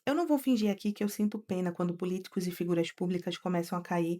Eu não vou fingir aqui que eu sinto pena quando políticos e figuras públicas começam a cair,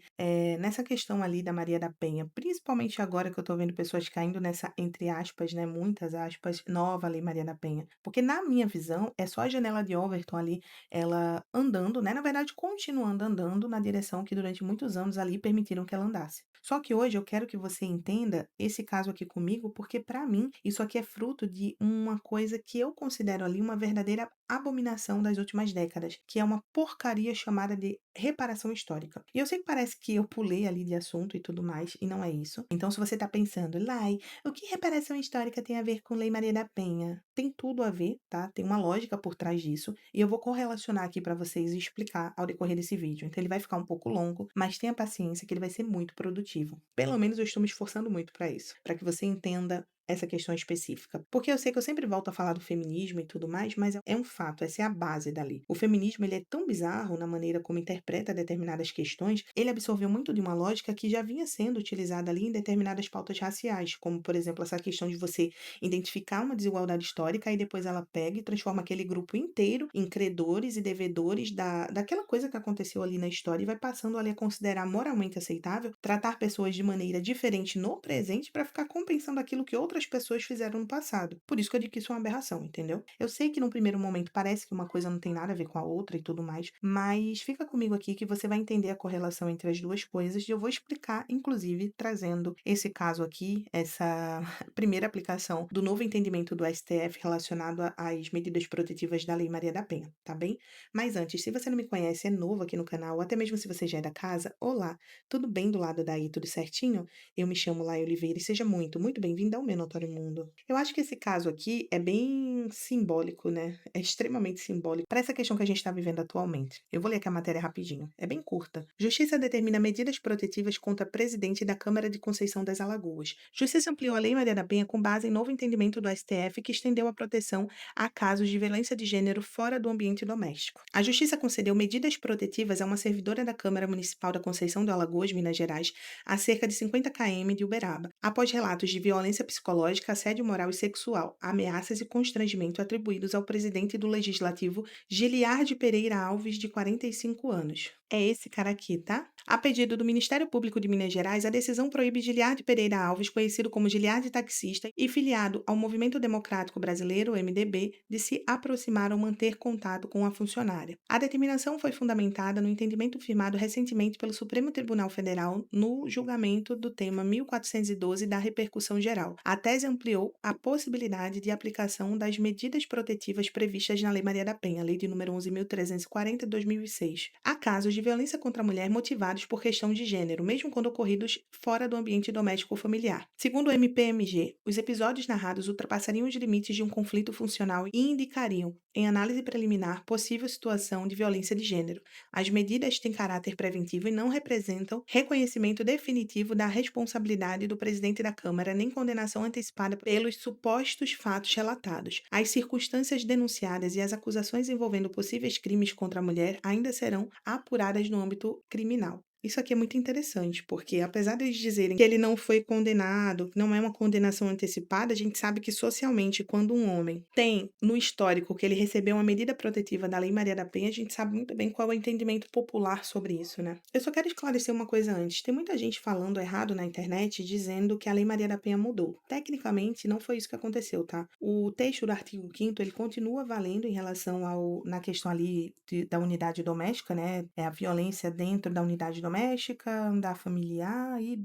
nessa questão ali da Maria da Penha, principalmente agora que eu tô vendo pessoas caindo nessa, entre aspas, né, muitas aspas, nova Lei Maria da Penha. Porque na minha visão, é só a janela de Overton ali, ela andando, né, na verdade continuando andando na direção que durante muitos anos ali permitiram que ela andasse. Só que hoje eu quero que você entenda esse caso aqui comigo, porque para mim isso aqui é fruto de uma coisa que eu considero ali uma verdadeira abominação das últimas décadas, que é uma porcaria chamada de reparação histórica. E eu sei que parece que eu pulei ali de assunto e tudo mais, e não é isso. Então, se você tá pensando, Lai, o que reparação histórica tem a ver com Lei Maria da Penha? Tem tudo a ver, tá? Tem uma lógica por trás disso, e eu vou correlacionar aqui para vocês e explicar ao decorrer desse vídeo. Então, ele vai ficar um pouco longo, mas tenha paciência que ele vai ser muito produtivo. Pelo menos eu estou me esforçando muito para isso, para que você entenda essa questão específica. Porque eu sei que eu sempre volto a falar do feminismo e tudo mais, mas é um fato, essa é a base dali. O feminismo, ele é tão bizarro na maneira como interpreta determinadas questões, ele absorveu muito de uma lógica que já vinha sendo utilizada ali em determinadas pautas raciais, como, por exemplo, essa questão de você identificar uma desigualdade histórica e depois ela pega e transforma aquele grupo inteiro em credores e devedores daquela coisa que aconteceu ali na história e vai passando ali a considerar moralmente aceitável tratar pessoas de maneira diferente no presente para ficar compensando aquilo que outras pessoas fizeram no passado. Por isso que eu digo que isso é uma aberração, entendeu? Eu sei que num primeiro momento parece que uma coisa não tem nada a ver com a outra e tudo mais, mas fica comigo aqui que você vai entender a correlação entre as duas coisas e eu vou explicar, inclusive, trazendo esse caso aqui, essa primeira aplicação do novo entendimento do STF relacionado às medidas protetivas da Lei Maria da Penha, tá bem? Mas antes, se você não me conhece, é novo aqui no canal, ou até mesmo se você já é da casa, olá, tudo bem do lado daí, tudo certinho? Eu me chamo Laia Oliveira e seja muito, muito bem-vinda ao meu Notório Mundo. Eu acho que esse caso aqui é bem simbólico, né? É extremamente simbólico para essa questão que a gente está vivendo atualmente. Eu vou ler aqui a matéria rapidinho. É bem curta. Justiça determina medidas protetivas contra presidente da Câmara de Conceição das Alagoas. Justiça ampliou a Lei Maria da Penha com base em novo entendimento do STF que estendeu a proteção a casos de violência de gênero fora do ambiente doméstico. A Justiça concedeu medidas protetivas a uma servidora da Câmara Municipal da Conceição do Alagoas, Minas Gerais, a cerca de 50 km de Uberaba, após relatos de violência psicológica, assédio moral e sexual, ameaças e constrangimento atribuídos ao presidente do Legislativo, Giliardi Pereira Alves, de 45 anos. É esse cara aqui, tá? A pedido do Ministério Público de Minas Gerais, a decisão proíbe Giliardi Pereira Alves, conhecido como Giliardi Taxista e filiado ao Movimento Democrático Brasileiro, MDB, de se aproximar ou manter contato com a funcionária. A determinação foi fundamentada no entendimento firmado recentemente pelo Supremo Tribunal Federal no julgamento do tema 1412 da repercussão geral. A tese ampliou a possibilidade de aplicação das medidas protetivas previstas na Lei Maria da Penha, Lei de número 11.340 de 2006, a casos de violência contra a mulher motivados por questão de gênero, mesmo quando ocorridos fora do ambiente doméstico ou familiar. Segundo o MPMG, os episódios narrados ultrapassariam os limites de um conflito funcional e indicariam, em análise preliminar, possível situação de violência de gênero. As medidas têm caráter preventivo e não representam reconhecimento definitivo da responsabilidade do presidente da Câmara nem condenação antecipada pelos supostos fatos relatados. As circunstâncias denunciadas e as acusações envolvendo possíveis crimes contra a mulher ainda serão apuradas no âmbito criminal. Isso aqui é muito interessante, porque apesar de eles dizerem que ele não foi condenado, que não é uma condenação antecipada, a gente sabe que socialmente, quando um homem tem no histórico que ele recebeu uma medida protetiva da Lei Maria da Penha, a gente sabe muito bem qual é o entendimento popular sobre isso, né? Eu só quero esclarecer uma coisa antes. Tem muita gente falando errado na internet, dizendo que a Lei Maria da Penha mudou. Tecnicamente, não foi isso que aconteceu, tá? O texto do artigo 5º, ele continua valendo em relação na questão ali da unidade doméstica, né? É a violência dentro da unidade doméstica, da familiar e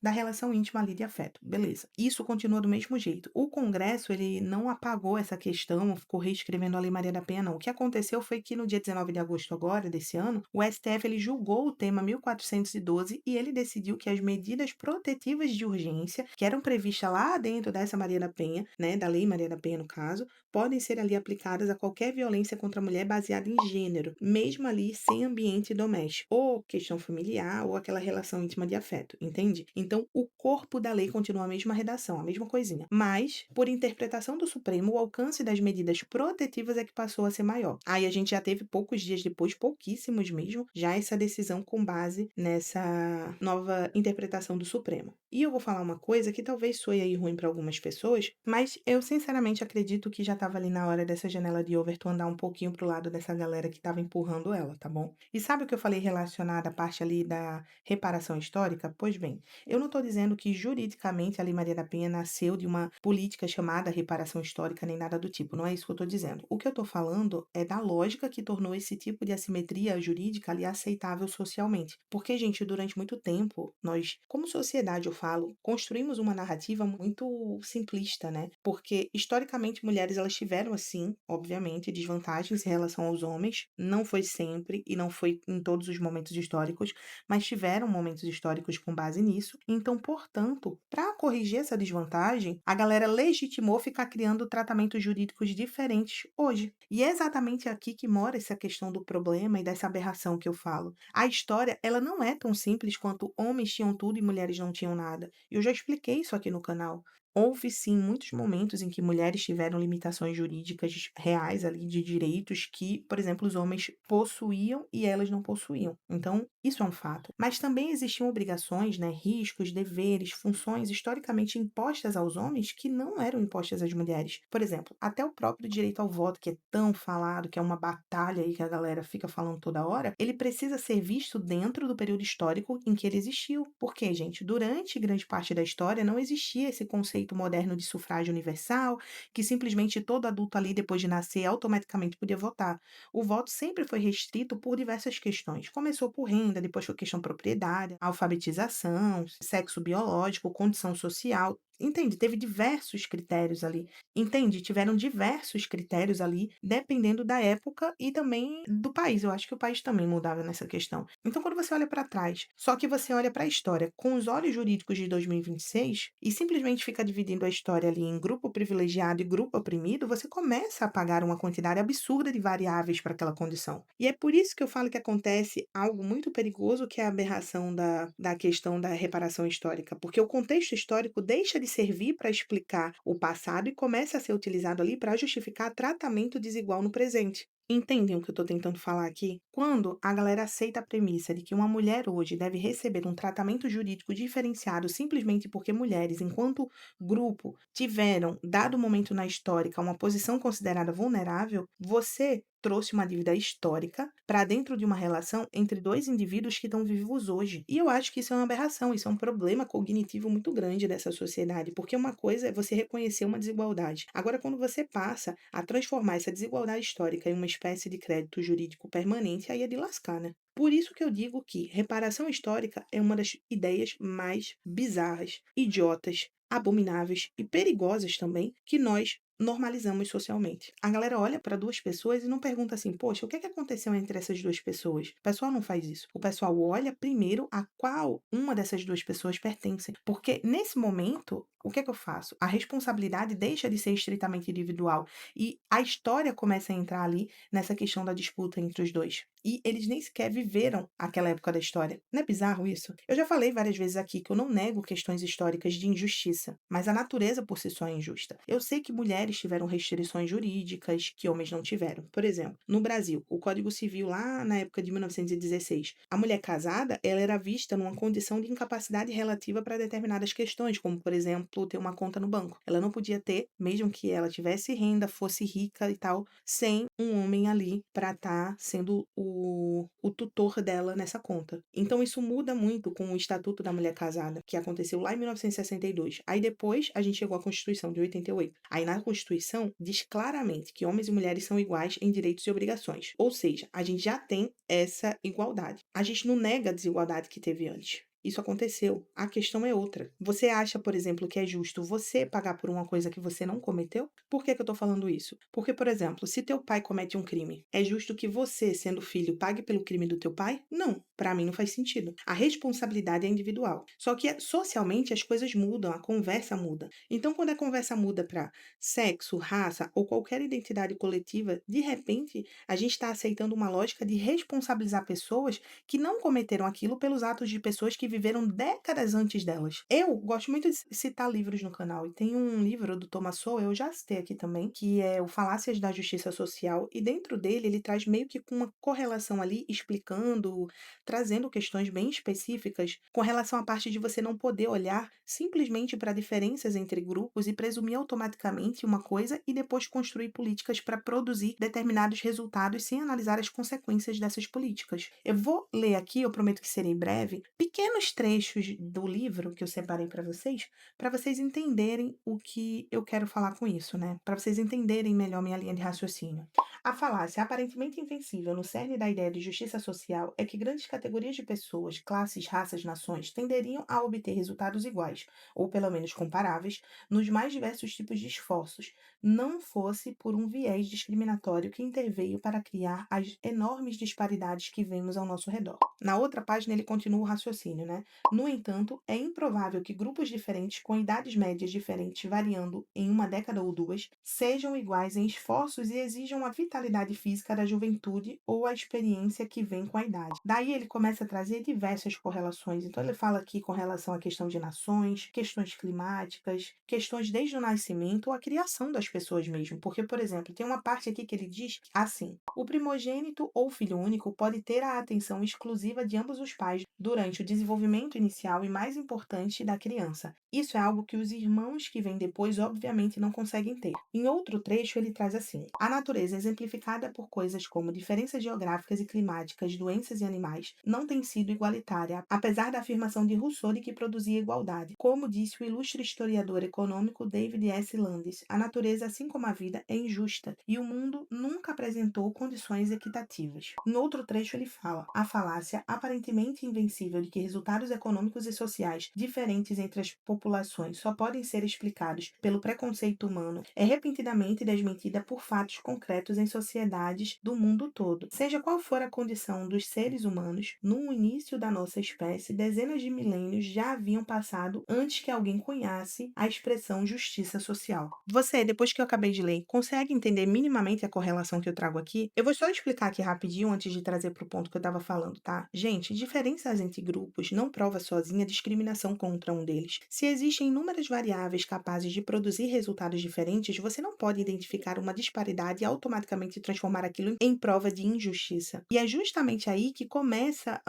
da relação íntima ali de afeto. Beleza. Isso continua do mesmo jeito. O Congresso, ele não apagou essa questão, ficou reescrevendo a Lei Maria da Penha, não. O que aconteceu foi que no dia 19 de agosto agora, desse ano, o STF, ele julgou o tema 1412 e ele decidiu que as medidas protetivas de urgência, que eram previstas lá dentro dessa Maria da Penha, né, da Lei Maria da Penha no caso, podem ser ali aplicadas a qualquer violência contra a mulher baseada em gênero, mesmo ali sem ambiente doméstico ou questão familiar familiar ou aquela relação íntima de afeto, entende? Então, o corpo da lei continua a mesma redação, a mesma coisinha. Mas, por interpretação do Supremo, o alcance das medidas protetivas é que passou a ser maior. Aí a gente já teve poucos dias depois, pouquíssimos mesmo, já essa decisão com base nessa nova interpretação do Supremo. E eu vou falar uma coisa que talvez soe aí ruim para algumas pessoas, mas eu sinceramente acredito que já estava ali na hora dessa janela de Overton andar um pouquinho pro lado dessa galera que estava empurrando ela, tá bom? E sabe o que eu falei relacionado à parte ali da reparação histórica? Pois bem, eu não estou dizendo que juridicamente a Lei Maria da Penha nasceu de uma política chamada reparação histórica, nem nada do tipo, não é isso que eu estou dizendo. O que eu estou falando é da lógica que tornou esse tipo de assimetria jurídica ali aceitável socialmente. Porque, gente, durante muito tempo, nós, como sociedade, eu falo, construímos uma narrativa muito simplista, né? Porque, historicamente, mulheres elas tiveram, assim, obviamente, desvantagens em relação aos homens. Não foi sempre e não foi em todos os momentos históricos, mas tiveram momentos históricos com base nisso. Então, portanto, para corrigir essa desvantagem, a galera legitimou ficar criando tratamentos jurídicos diferentes hoje. E é exatamente aqui que mora essa questão do problema e dessa aberração que eu falo. A história, ela não é tão simples quanto homens tinham tudo e mulheres não tinham nada. Eu já expliquei isso aqui no canal. Houve sim muitos momentos em que mulheres tiveram limitações jurídicas reais ali de direitos que, por exemplo, os homens possuíam e elas não possuíam. Então, isso é um fato. Mas também existiam obrigações, né, riscos, deveres, funções historicamente impostas aos homens que não eram impostas às mulheres. Por exemplo, até o próprio direito ao voto, que é tão falado, que é uma batalha aí que a galera fica falando toda hora, ele precisa ser visto dentro do período histórico em que ele existiu. Porque, gente, durante grande parte da história não existia esse conceito moderno de sufrágio universal, que simplesmente todo adulto ali, depois de nascer, automaticamente podia votar. O voto sempre foi restrito por diversas questões. Começou por renda, depois foi questão propriedade, alfabetização, sexo biológico, condição social. Entende? Teve diversos critérios ali. Entende? Tiveram diversos critérios ali, dependendo da época e também do país. Eu acho que o país também mudava nessa questão. Então, quando você olha para trás, só que você olha para a história com os olhos jurídicos de 2026 e simplesmente fica dividindo a história ali em grupo privilegiado e grupo oprimido, você começa a pagar uma quantidade absurda de variáveis para aquela condição. E é por isso que eu falo que acontece algo muito perigoso, que é a aberração da questão da reparação histórica, porque o contexto histórico deixa de servir para explicar o passado e começa a ser utilizado ali para justificar tratamento desigual no presente. Entendem o que eu estou tentando falar aqui? Quando a galera aceita a premissa de que uma mulher hoje deve receber um tratamento jurídico diferenciado simplesmente porque mulheres, enquanto grupo, tiveram, dado momento na histórica, uma posição considerada vulnerável, você trouxe uma dívida histórica para dentro de uma relação entre dois indivíduos que estão vivos hoje. E eu acho que isso é uma aberração, isso é um problema cognitivo muito grande dessa sociedade, porque uma coisa é você reconhecer uma desigualdade. Agora, quando você passa a transformar essa desigualdade histórica em uma espécie de crédito jurídico permanente, aí é de lascar, né? Por isso que eu digo que reparação histórica é uma das ideias mais bizarras, idiotas, abomináveis e perigosas também que nós normalizamos socialmente. A galera olha para duas pessoas e não pergunta assim: poxa, o que é que aconteceu entre essas duas pessoas? O pessoal não faz isso. O pessoal olha primeiro a qual uma dessas duas pessoas pertence. Porque nesse momento, o que é que eu faço? A responsabilidade deixa de ser estritamente individual e a história começa a entrar ali nessa questão da disputa entre os dois. E eles nem sequer viveram aquela época da história. Não é bizarro isso? Eu já falei várias vezes aqui que eu não nego questões históricas de injustiça, mas a natureza por si só é injusta. Eu sei que mulheres tiveram restrições jurídicas que homens não tiveram. Por exemplo, no Brasil, o Código Civil lá na época de 1916, a mulher casada, ela era vista numa condição de incapacidade relativa para determinadas questões, como por exemplo, ter uma conta no banco. Ela não podia ter, mesmo que ela tivesse renda, fosse rica e tal, sem um homem ali para estar sendo o tutor dela nessa conta. Então isso muda muito com o Estatuto da Mulher Casada, que aconteceu lá em 1962. Aí depois a gente chegou à Constituição de 88. Aí na Constituição diz claramente que homens e mulheres são iguais em direitos e obrigações. Ou seja, a gente já tem essa igualdade. A gente não nega a desigualdade que teve antes. isso aconteceu. A questão é outra. Você acha, por exemplo, que é justo você pagar por uma coisa que você não cometeu? Por que que eu tô falando isso? Porque, por exemplo, se teu pai comete um crime, é justo que você, sendo filho, pague pelo crime do teu pai? Não, para mim não faz sentido. A responsabilidade é individual. Só que socialmente as coisas mudam, a conversa muda. Então, quando a conversa muda para sexo, raça ou qualquer identidade coletiva, de repente a gente está aceitando uma lógica de responsabilizar pessoas que não cometeram aquilo pelos atos de pessoas que viveram décadas antes delas. Eu gosto muito de citar livros no canal e tem um livro do Thomas Sowell, eu já citei aqui também, que é o Falácias da Justiça Social, e dentro dele ele traz meio que com uma correlação ali, explicando, trazendo questões bem específicas com relação à parte de você não poder olhar simplesmente para diferenças entre grupos e presumir automaticamente uma coisa e depois construir políticas para produzir determinados resultados sem analisar as consequências dessas políticas. Eu vou ler aqui, eu prometo que serei breve, pequenos trechos do livro que eu separei para vocês entenderem o que eu quero falar com isso, né? Para vocês entenderem melhor minha linha de raciocínio. A falácia aparentemente invencível no cerne da ideia de justiça social é que grandes categorias de pessoas, classes, raças, nações tenderiam a obter resultados iguais, ou pelo menos comparáveis, nos mais diversos tipos de esforços, não fosse por um viés discriminatório que interveio para criar as enormes disparidades que vemos ao nosso redor. Na outra página ele continua o raciocínio, né? No entanto, é improvável que grupos diferentes com idades médias diferentes, variando em uma década ou duas, sejam iguais em esforços e exijam a vitalidade física da juventude ou a experiência que vem com a idade. Daí ele começa a trazer diversas correlações. Então ele fala aqui com relação à questão de nações, questões climáticas, questões desde o nascimento ou a criação das pessoas mesmo. Porque, por exemplo, tem uma parte aqui que ele diz assim: o primogênito ou filho único pode ter a atenção exclusiva de ambos os pais durante o desenvolvimento inicial e mais importante da criança. Isso é algo que os irmãos que vêm depois, obviamente, não conseguem ter. Em outro trecho, ele traz assim: a natureza, exemplificada por coisas como diferenças geográficas e climáticas, doenças e animais, não tem sido igualitária, apesar da afirmação de Rousseau de que produzia igualdade. Como disse o ilustre historiador econômico David S. Landis, a natureza, assim como a vida, é injusta e o mundo nunca apresentou condições equitativas. Em outro trecho, ele fala: a falácia aparentemente invencível de que resultados econômicos e sociais diferentes entre as populações só podem ser explicados pelo preconceito humano é repentinamente desmentida por fatos concretos em sociedades do mundo todo. Seja qual for a condição dos seres humanos, no início da nossa espécie, dezenas de milênios já haviam passado antes que alguém cunhasse a expressão justiça social. Você, depois que eu acabei de ler, consegue entender minimamente a correlação que eu trago aqui? Eu vou só explicar aqui rapidinho antes de trazer para o ponto que eu estava falando, tá? Gente, diferenças entre grupos não prova sozinha discriminação contra um deles. Se existem inúmeras variáveis capazes de produzir resultados diferentes, você não pode identificar uma disparidade e automaticamente transformar aquilo em prova de injustiça. E é justamente aí que começa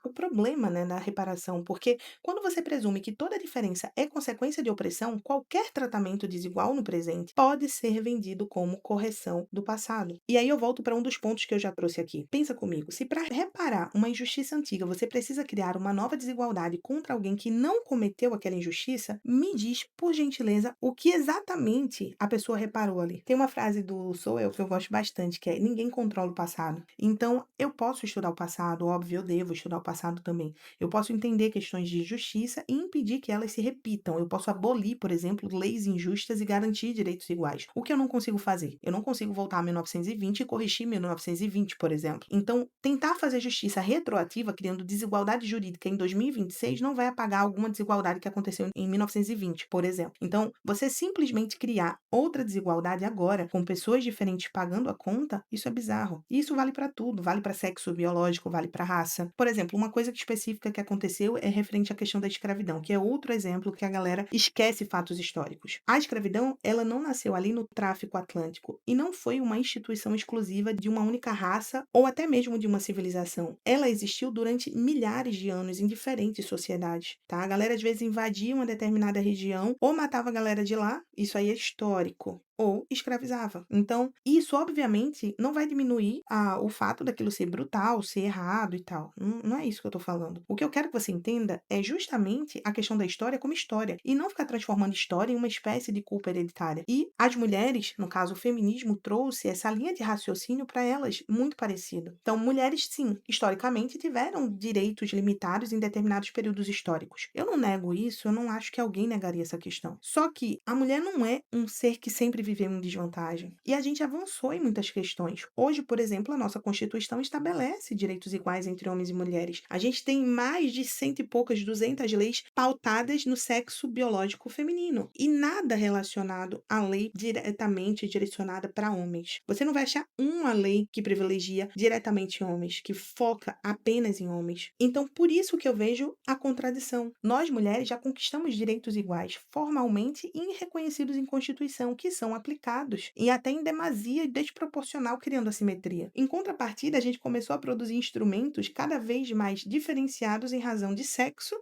o problema, né, da reparação, porque quando você presume que toda diferença é consequência de opressão, qualquer tratamento desigual no presente pode ser vendido como correção do passado. E aí eu volto para um dos pontos que eu já trouxe aqui. Pensa comigo, se para reparar uma injustiça antiga você precisa criar uma nova desigualdade contra alguém que não cometeu aquela injustiça, me diz, por gentileza, o que exatamente a pessoa reparou ali. Tem uma frase do Sowell que eu gosto bastante, que é: ninguém controla o passado. Então, eu posso estudar o passado, óbvio, eu devo estudar o passado também. Eu posso entender questões de justiça e impedir que elas se repitam. Eu posso abolir, por exemplo, leis injustas e garantir direitos iguais. O que eu não consigo fazer? Eu não consigo voltar a 1920 e corrigir 1920, por exemplo. Então, tentar fazer justiça retroativa, criando desigualdade jurídica em 2026, não vai apagar alguma desigualdade que aconteceu em 1920, por exemplo. Então, você simplesmente criar outra desigualdade agora, com pessoas diferentes pagando a conta, isso é bizarro. E isso vale para tudo, vale para sexo biológico, vale para raça. Por exemplo, uma coisa específica que aconteceu é referente à questão da escravidão, que é outro exemplo que a galera esquece fatos históricos. A escravidão, ela não nasceu ali no tráfico atlântico e não foi uma instituição exclusiva de uma única raça ou até mesmo de uma civilização. Ela existiu durante milhares de anos em diferentes sociedades, tá? A galera às vezes invadia uma determinada região ou matava a galera de lá, isso aí é histórico. ou escravizava. Então, isso obviamente não vai diminuir o fato daquilo ser brutal, ser errado e tal. Não é isso que eu tô falando. O que eu quero que você entenda é justamente a questão da história como história, e não ficar transformando história em uma espécie de culpa hereditária. E as mulheres, no caso o feminismo, trouxe essa linha de raciocínio para elas muito parecida. Então, mulheres, sim, historicamente tiveram direitos limitados em determinados períodos históricos. Eu não nego isso, eu não acho que alguém negaria essa questão. Só que a mulher não é um ser que sempre viveu em desvantagem. E a gente avançou em muitas questões. Hoje, por exemplo, a nossa Constituição estabelece direitos iguais entre homens e mulheres. A gente tem mais de cento e poucas, 200 leis pautadas no sexo biológico feminino. E nada relacionado à lei diretamente direcionada para homens. Você não vai achar uma lei que privilegia diretamente homens, que foca apenas em homens. Então, por isso que eu vejo a contradição. Nós, mulheres, já conquistamos direitos iguais, formalmente e reconhecidos em Constituição, que são aplicados, e até em demasia e desproporcional, criando assimetria. Em contrapartida, a gente começou a produzir instrumentos cada vez mais diferenciados em razão de sexo,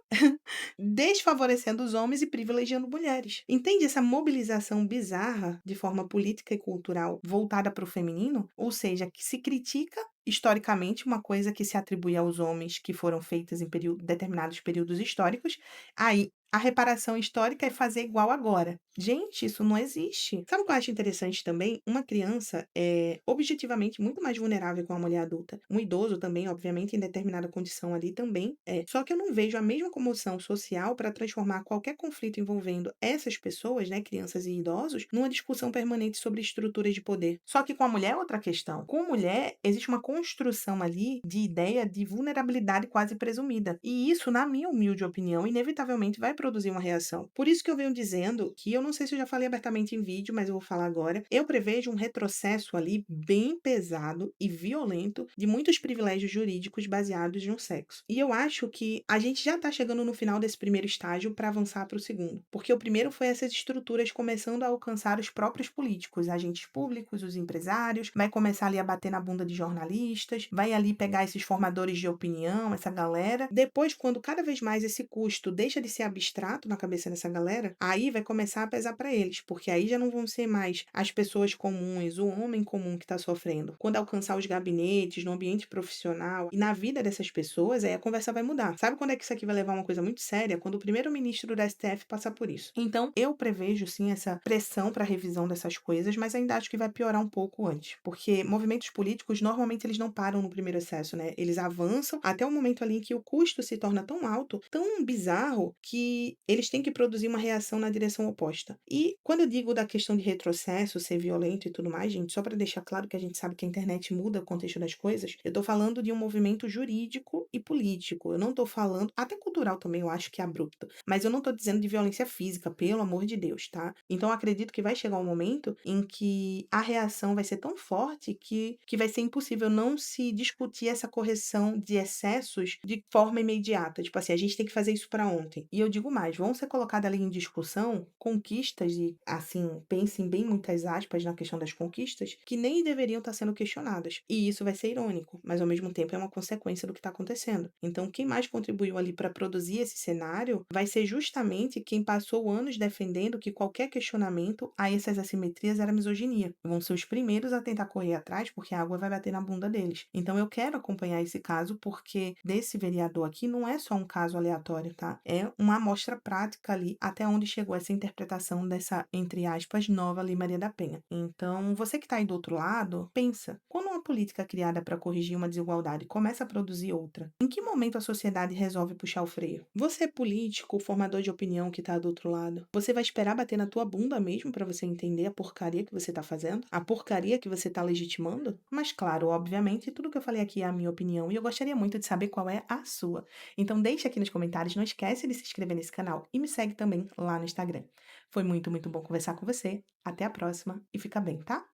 desfavorecendo os homens e privilegiando mulheres. Entende essa mobilização bizarra de forma política e cultural voltada para o feminino? Ou seja, que se critica historicamente uma coisa que se atribui aos homens que foram feitas em determinados períodos históricos, aí a reparação histórica é fazer igual agora. Gente, isso não existe. Sabe o que eu acho interessante também? Uma criança é objetivamente muito mais vulnerável que uma mulher adulta. Um idoso também, obviamente, em determinada condição ali também é. Só que eu não vejo a mesma comoção social para transformar qualquer conflito envolvendo essas pessoas, né, crianças e idosos, numa discussão permanente sobre estruturas de poder. Só que com a mulher é outra questão. Com a mulher, existe uma construção ali de ideia de vulnerabilidade quase presumida. E isso, na minha humilde opinião, inevitavelmente vai produzir uma reação. Por isso que eu venho dizendo que eu não sei se eu já falei abertamente em vídeo, mas eu vou falar agora. Eu prevejo um retrocesso ali bem pesado e violento de muitos privilégios jurídicos baseados no sexo. E eu acho que a gente já está chegando no final desse primeiro estágio para avançar para o segundo. Porque o primeiro foi essas estruturas começando a alcançar os próprios políticos, agentes públicos, os empresários, vai começar ali a bater na bunda de jornalistas, vai ali pegar esses formadores de opinião, essa galera. Depois, quando cada vez mais esse custo deixa de ser abstrato na cabeça dessa galera, aí vai começar a pesar para eles, porque aí já não vão ser mais as pessoas comuns, o homem comum que está sofrendo. Quando alcançar os gabinetes, no ambiente profissional e na vida dessas pessoas, aí a conversa vai mudar. Sabe quando é que isso aqui vai levar a uma coisa muito séria? Quando o primeiro-ministro da STF passar por isso. Então, eu prevejo sim essa pressão para revisão dessas coisas, mas ainda acho que vai piorar um pouco antes, porque movimentos políticos normalmente eles não param no primeiro excesso, né? Eles avançam até o momento ali em que o custo se torna tão alto, tão bizarro, que eles têm que produzir uma reação na direção oposta. E quando eu digo da questão de retrocesso, ser violento e tudo mais, gente, só para deixar claro que a gente sabe que a internet muda o contexto das coisas, eu tô falando de um movimento jurídico e político. Eu não tô falando, até cultural também eu acho que é abrupto, mas eu não tô dizendo de violência física, pelo amor de Deus, tá? Então eu acredito que vai chegar um momento em que a reação vai ser tão forte que vai ser impossível não se discutir essa correção de excessos de forma imediata. Tipo assim, a gente tem que fazer isso para ontem. E eu digo mais, vão ser colocadas ali em discussão conquistas e, assim, pensem bem muitas aspas na questão das conquistas, que nem deveriam estar sendo questionadas. E isso vai ser irônico, mas ao mesmo tempo é uma consequência do que está acontecendo. Então, quem mais contribuiu ali para produzir esse cenário vai ser justamente quem passou anos defendendo que qualquer questionamento a essas assimetrias era misoginia. Vão ser os primeiros a tentar correr atrás porque a água vai bater na bunda deles. Então, eu quero acompanhar esse caso porque desse vereador aqui não é só um caso aleatório, tá? É uma amostra prática ali até onde chegou essa interpretação dessa, entre aspas, nova Lei Maria da Penha. Então, você que está aí do outro lado, pensa, quando uma política criada para corrigir uma desigualdade começa a produzir outra, em que momento a sociedade resolve puxar o freio? Você é político, formador de opinião que está do outro lado, você vai esperar bater na tua bunda mesmo para você entender a porcaria que você está fazendo? A porcaria que você está legitimando? Mas claro, obviamente, tudo que eu falei aqui é a minha opinião e eu gostaria muito de saber qual é a sua. Então deixa aqui nos comentários, não esquece de se inscrever nesse canal e me segue também lá no Instagram. Foi muito, muito bom conversar com você. Até a próxima e fica bem, tá?